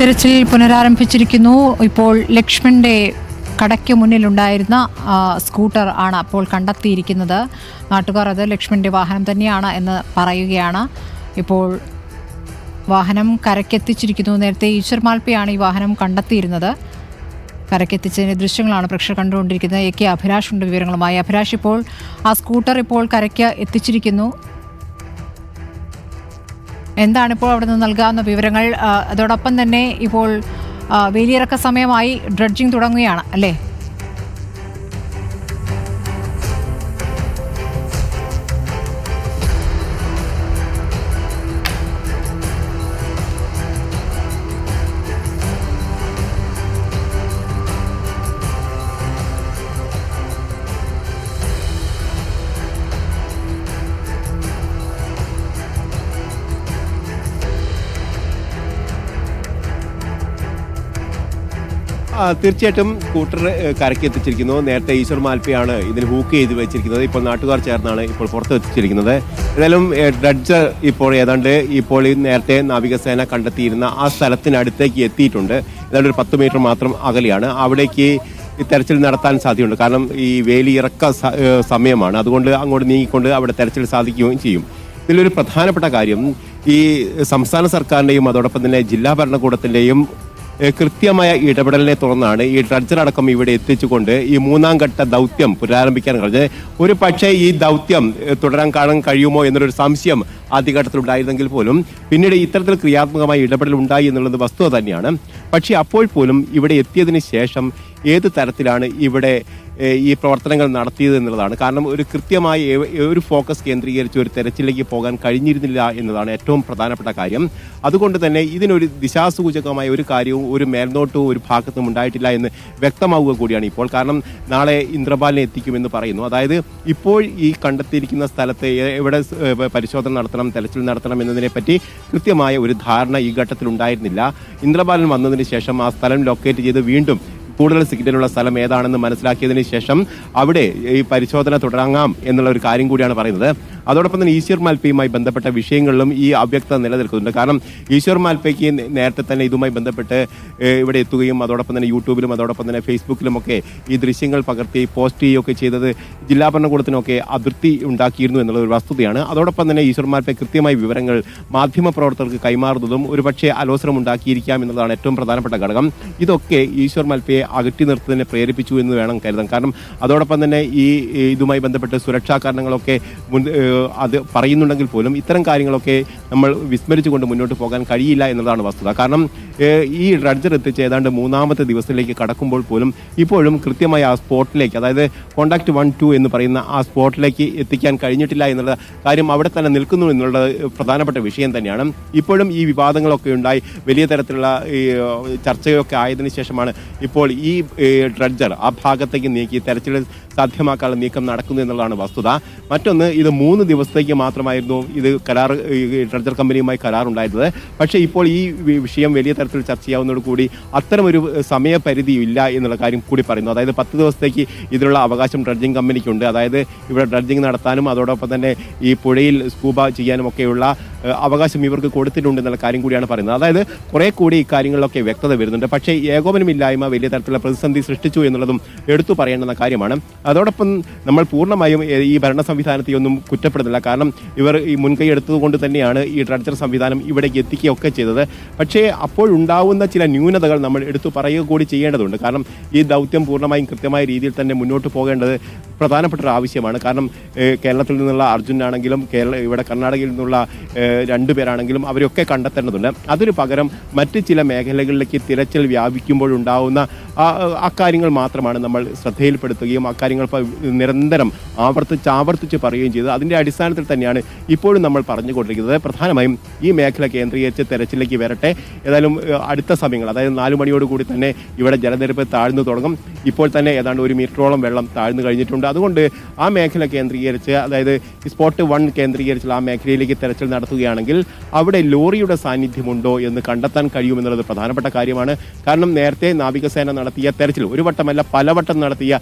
തിരച്ചിൽ പുനരാരംഭിച്ചിരിക്കുന്നു. ഇപ്പോൾ ലക്ഷ്മണന്റെ കടയ്ക്ക് മുന്നിലുണ്ടായിരുന്ന സ്കൂട്ടർ ആണ് അപ്പോൾ കണ്ടെത്തിയിരിക്കുന്നത്. നാട്ടുകാർ അത് ലക്ഷ്മണന്റെ വാഹനം തന്നെയാണ് എന്ന് പറയുകയാണ്. ഇപ്പോൾ വാഹനം കരക്കെത്തിച്ചിരിക്കുന്നു. നേരത്തെ ഈശ്വർ മാൽപ്പയാണ് ഈ വാഹനം കണ്ടെത്തിയിരുന്നത്. കരക്കെത്തിച്ചതിന്റെ ദൃശ്യങ്ങളാണ് പ്രേക്ഷകർ കണ്ടുകൊണ്ടിരിക്കുന്നത്. എ കെ അഭിലാഷ് ഉണ്ട് വിവരങ്ങളുമായി. അഭിലാഷ്, ഇപ്പോൾ ആ സ്കൂട്ടർ ഇപ്പോൾ കരയ്ക്ക് എത്തിച്ചിരിക്കുന്നു. എന്താണിപ്പോൾ അവിടെ നിന്ന് നൽകാവുന്ന വിവരങ്ങൾ? അതോടൊപ്പം തന്നെ ഇപ്പോൾ വേലിയിറക്ക സമയമായി, ഡ്രഡ്ജിംഗ് തുടങ്ങുകയാണ് അല്ലേ? തീർച്ചയായിട്ടും സ്കൂട്ടർ കരയ്ക്ക് എത്തിച്ചിരിക്കുന്നു. നേരത്തെ ഈശ്വർ മാൽപ്പയാണ് ഇതിന് ഹൂക്ക് ചെയ്ത് വെച്ചിരിക്കുന്നത്. ഇപ്പോൾ നാട്ടുകാർ ചേർന്നാണ് ഇപ്പോൾ പുറത്ത് എത്തിച്ചിരിക്കുന്നത്. ഏതായാലും ഡ്രഡ്ജർ ഇപ്പോൾ ഇപ്പോൾ നേരത്തെ നാവികസേന കണ്ടെത്തിയിരുന്ന ആ സ്ഥലത്തിനടുത്തേക്ക് എത്തിയിട്ടുണ്ട്. ഏതാണ്ട് ഒരു 10 മീറ്റർ മാത്രം അകലെയാണ്. അവിടേക്ക് തെരച്ചിൽ നടത്താൻ സാധ്യതയുണ്ട്. കാരണം ഈ വേലിയിറക്ക സമയമാണ്. അതുകൊണ്ട് അങ്ങോട്ട് നീങ്ങിക്കൊണ്ട് അവിടെ തെരച്ചിൽ സാധിക്കുകയും ചെയ്യും. ഇതിലൊരു പ്രധാനപ്പെട്ട കാര്യം, ഈ സംസ്ഥാന സർക്കാരിൻ്റെയും അതോടൊപ്പം തന്നെ ജില്ലാ ഭരണകൂടത്തിൻ്റെയും കൃത്യമായ ഇടപെടലിനെ തുടർന്നാണ് ഈ ഡ്രഡ്ജർ അടക്കം ഇവിടെ എത്തിച്ചുകൊണ്ട് ഈ 3ാം ഘട്ട ദൗത്യം പുനരാരംഭിക്കാൻ കഴിഞ്ഞത്. ഒരു പക്ഷേ ഈ ദൗത്യം കാണാൻ കഴിയുമോ എന്നൊരു സംശയം ആദ്യഘട്ടത്തിൽ ഉണ്ടായിരുന്നെങ്കിൽ പോലും പിന്നീട് ഇത്തരത്തിൽ ക്രിയാത്മകമായ ഇടപെടൽ ഉണ്ടായി എന്നുള്ളത് വസ്തുത തന്നെയാണ്. പക്ഷേ അപ്പോൾ പോലും ഇവിടെ എത്തിയതിന് ശേഷം ഏത് തരത്തിലാണ് ഇവിടെ ഈ പ്രവർത്തനങ്ങൾ നടത്തിയത് എന്നുള്ളതാണ്. കാരണം ഒരു കൃത്യമായ ഒരു ഫോക്കസ് കേന്ദ്രീകരിച്ച് ഒരു തെരച്ചിലേക്ക് പോകാൻ കഴിഞ്ഞിരുന്നില്ല എന്നതാണ് ഏറ്റവും പ്രധാനപ്പെട്ട കാര്യം. അതുകൊണ്ട് തന്നെ ഇതിനൊരു ദിശാസൂചകമായ ഒരു കാര്യവും ഒരു മേൽനോട്ടവും ഒരു ഭാഗത്തും ഉണ്ടായിട്ടില്ല എന്ന് വ്യക്തമാവുക കൂടിയാണ് ഇപ്പോൾ. കാരണം നാളെ ഇന്ദ്രപാലിനെ എത്തിക്കുമെന്ന് പറയുന്നു. അതായത് ഇപ്പോൾ ഈ കണ്ടെത്തിയിരിക്കുന്ന സ്ഥലത്ത് എവിടെ പരിശോധന നടത്തണം, തെരച്ചിൽ നടത്തണം എന്നതിനെപ്പറ്റി കൃത്യമായ ഒരു ധാരണ ഈ ഘട്ടത്തിൽ ഉണ്ടായിരുന്നില്ല. ഇന്ദ്രപാലൻ വന്നതിന് ശേഷം ആ സ്ഥലം ലൊക്കേറ്റ് ചെയ്ത് വീണ്ടും കൂടുതൽ സിഗ്നലുള്ള സ്ഥലം ഏതാണെന്ന് മനസ്സിലാക്കിയതിന് ശേഷം അവിടെ ഈ പരിശോധന തുടങ്ങാം എന്നുള്ള ഒരു കാര്യം കൂടിയാണ് പറയുന്നത്. അതോടൊപ്പം തന്നെ ഈശ്വർ മാൽപ്പയുമായി ബന്ധപ്പെട്ട വിഷയങ്ങളിലും ഈ അവ്യക്തത നിലനിൽക്കുന്നുണ്ട്. കാരണം ഈശ്വർ മാൽപ്പയ്ക്ക് നേരത്തെ തന്നെ ഇതുമായി ബന്ധപ്പെട്ട് ഇവിടെ എത്തുകയും അതോടൊപ്പം തന്നെ യൂട്യൂബിലും അതോടൊപ്പം തന്നെ ഫേസ്ബുക്കിലുമൊക്കെ ഈ ദൃശ്യങ്ങൾ പകർത്തി പോസ്റ്റ് ചെയ്യുകയൊക്കെ ചെയ്തത് ജില്ലാ ഭരണകൂടത്തിനൊക്കെ അതിർത്തി ഉണ്ടാക്കിയിരുന്നു എന്നുള്ള ഒരു വസ്തുതയാണ്. അതോടൊപ്പം തന്നെ ഈശ്വർ മാൽപ്പ കൃത്യമായ വിവരങ്ങൾ മാധ്യമപ്രവർത്തകർക്ക് കൈമാറുന്നതും ഒരുപക്ഷെ അലോസരം ഉണ്ടാക്കിയിരിക്കാം എന്നതാണ് ഏറ്റവും പ്രധാനപ്പെട്ട ഘടകം. ഇതൊക്കെ ഈശ്വർ മാൽപ്പയെ അകറ്റി നിർത്തുന്നതിനെ പ്രേരിപ്പിച്ചു എന്ന് വേണം കരുതാൻ. കാരണം അതോടൊപ്പം തന്നെ ഈ ഇതുമായി ബന്ധപ്പെട്ട് സുരക്ഷാ കാരണങ്ങളൊക്കെ അത് പറയുന്നുണ്ടെങ്കിൽ പോലും ഇത്തരം കാര്യങ്ങളൊക്കെ നമ്മൾ വിസ്മരിച്ചുകൊണ്ട് മുന്നോട്ട് പോകാൻ കഴിയില്ല എന്നതാണ് വസ്തുത. കാരണം ഈ ഡ്രഡ്ജർ എത്തിച്ച് ഏതാണ്ട് 3ാമത്തെ ദിവസത്തിലേക്ക് കടക്കുമ്പോൾ പോലും ഇപ്പോഴും കൃത്യമായ ആ സ്പോട്ടിലേക്ക്, അതായത് കോണ്ടാക്ട് 1, 2 എന്ന് പറയുന്ന ആ സ്പോട്ടിലേക്ക് എത്തിക്കാൻ കഴിഞ്ഞിട്ടില്ല എന്നുള്ള കാര്യം അവിടെ തന്നെ നിൽക്കുന്നു എന്നുള്ളത് പ്രധാനപ്പെട്ട വിഷയം തന്നെയാണ്. ഇപ്പോഴും ഈ വിവാദങ്ങളൊക്കെ ഉണ്ടായി വലിയ തരത്തിലുള്ള ഈ ചർച്ചയൊക്കെ ആയതിനു ശേഷമാണ് ഇപ്പോൾ ഈ ഡ്രഡ്ജർ ആ ഭാഗത്തേക്ക് നീക്കി തെരച്ചിൽ സാധ്യമാക്കാനുള്ള നീക്കം നടക്കുന്നു എന്നുള്ളതാണ് വസ്തുത. മറ്റൊന്ന്, ഇത് 3 ദിവസത്തേക്ക് മാത്രമായിരുന്നു ഇത് ഡ്രഡ്ജർ കമ്പനിയുമായി കരാറുണ്ടായിരുന്നത്. പക്ഷേ ഇപ്പോൾ ഈ വിഷയം വലിയ തരത്തിൽ ചർച്ച ചെയ്യാവുന്നതോടുകൂടി അത്തരമൊരു സമയപരിധി ഇല്ല എന്നുള്ള കാര്യം കൂടി പറയുന്നു. അതായത് 10 ദിവസത്തേക്ക് ഇതിനുള്ള അവകാശം ഡ്രഡ്ജിംഗ് കമ്പനിക്കുണ്ട്. അതായത് ഇവിടെ ഡ്രഡ്ജിംഗ് നടത്താനും അതോടൊപ്പം തന്നെ ഈ പുഴയിൽ സ്കൂബ ചെയ്യാനും ഒക്കെയുള്ള അവകാശം ഇവർക്ക് കൊടുത്തിട്ടുണ്ട് എന്നുള്ള കാര്യം കൂടിയാണ് പറയുന്നത്. അതായത് കുറെ കൂടി ഇക്കാര്യങ്ങളിലൊക്കെ വ്യക്തത വരുന്നുണ്ട്. പക്ഷേ ഏകോപനമില്ലായ്മ വലിയ തരത്തിലുള്ള പ്രതിസന്ധി സൃഷ്ടിച്ചു എന്നുള്ളതും എടുത്തു പറയേണ്ടുന്ന കാര്യമാണ്. അതോടൊപ്പം നമ്മൾ പൂർണ്ണമായും ഈ ഭരണ സംവിധാനത്തെ ഒന്നും കുറ്റപ്പെടുന്നില്ല. കാരണം ഇവർ ഈ മുൻകൈ എടുത്തതുകൊണ്ട് തന്നെയാണ് ഈ ഡ്രഡ്ജർ സംവിധാനം ഇവിടേക്ക് എത്തിക്കുകയൊക്കെ ചെയ്തത്. പക്ഷേ അപ്പോഴുണ്ടാവുന്ന ചില ന്യൂനതകൾ നമ്മൾ എടുത്തു പറയുക കൂടി ചെയ്യേണ്ടതുണ്ട്. കാരണം ഈ ദൗത്യം പൂർണ്ണമായും കൃത്യമായ രീതിയിൽ തന്നെ മുന്നോട്ട് പോകേണ്ടത് പ്രധാനപ്പെട്ട ഒരു ആവശ്യമാണ്. കാരണം കേരളത്തിൽ നിന്നുള്ള അർജുനാണെങ്കിലും ഇവിടെ കർണാടകയിൽ നിന്നുള്ള 2 പേരാണെങ്കിലും അവരൊക്കെ കണ്ടെത്തേണ്ടതുണ്ട്. അതിനു പകരം മറ്റ് ചില മേഖലകളിലേക്ക് തിരച്ചിൽ വ്യാപിക്കുമ്പോഴുണ്ടാവുന്ന അക്കാര്യങ്ങൾ മാത്രമാണ് നമ്മൾ ശ്രദ്ധയിൽപ്പെടുത്തുകയും അക്കാര്യങ്ങൾ നിരന്തരം ആവർത്തിച്ച് പറയുകയും ചെയ്തത്. അതിൻ്റെ അടിസ്ഥാനത്തിൽ തന്നെയാണ് ഇപ്പോഴും നമ്മൾ പറഞ്ഞുകൊണ്ടിരിക്കുന്നത്. പ്രധാനമായും ഈ മേഖല കേന്ദ്രീകരിച്ച് തെരച്ചിലേക്ക് വരട്ടെ. ഏതായാലും അടുത്ത സമയങ്ങൾ, അതായത് 4 മണിയോടുകൂടി തന്നെ ഇവിടെ ജലനിരപ്പ് താഴ്ന്നു തുടങ്ങും. ഇപ്പോൾ തന്നെ ഏതാണ്ട് 1 മീറ്ററോളം വെള്ളം താഴ്ന്നു കഴിഞ്ഞിട്ടുണ്ട്. അതുകൊണ്ട് ആ മേഖല കേന്ദ്രീകരിച്ച്, അതായത് സ്പോട്ട് 1 കേന്ദ്രീകരിച്ചുള്ള ആ മേഖലയിലേക്ക് തെരച്ചിൽ നടത്തുകയാണെങ്കിൽ അവിടെ ലോറിയുടെ സാന്നിധ്യമുണ്ടോ എന്ന് കണ്ടെത്താൻ കഴിയുമെന്നുള്ളത് പ്രധാനപ്പെട്ട കാര്യമാണ്. കാരണം നേരത്തെ നാവികസേന നടത്തിയ തെരച്ചിൽ ഒരു വട്ടമല്ല പലവട്ടം നടത്തിയ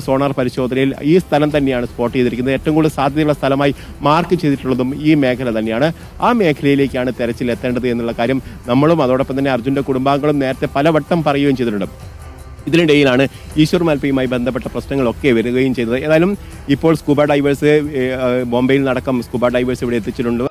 സോണാർ പരിശോധനയിൽ ഈ സ്ഥലം തന്നെയാണ് സ്പോട്ട് ചെയ്തിരിക്കുന്നത്. ഏറ്റവും കൂടുതൽ സാധ്യതയുള്ള സ്ഥലമായി മാർക്ക് ചെയ്തിട്ടുള്ളതും ഈ മേഖല തന്നെയാണ്. ആ മേഖലയിലേക്കാണ് തെരച്ചിൽ എത്തേണ്ടത് എന്നുള്ള കാര്യം നമ്മളും അതോടൊപ്പം തന്നെ അർജുൻ്റെ കുടുംബാംഗങ്ങളും നേരത്തെ പലവട്ടം പറയുകയും ചെയ്തിട്ടുണ്ട്. ഇതിനിടയിലാണ് ഈശ്വർ മാൽപ്പയുമായി ബന്ധപ്പെട്ട പ്രശ്നങ്ങളൊക്കെ വരികയും ചെയ്തത്. ഏതായാലും ഇപ്പോൾ സ്കൂബ ഡൈവേഴ്സ് ബോംബെയിൽ നടക്കം സ്കൂബ ഡൈവേഴ്സ് ഇവിടെ എത്തിച്ചിട്ടുണ്ട്.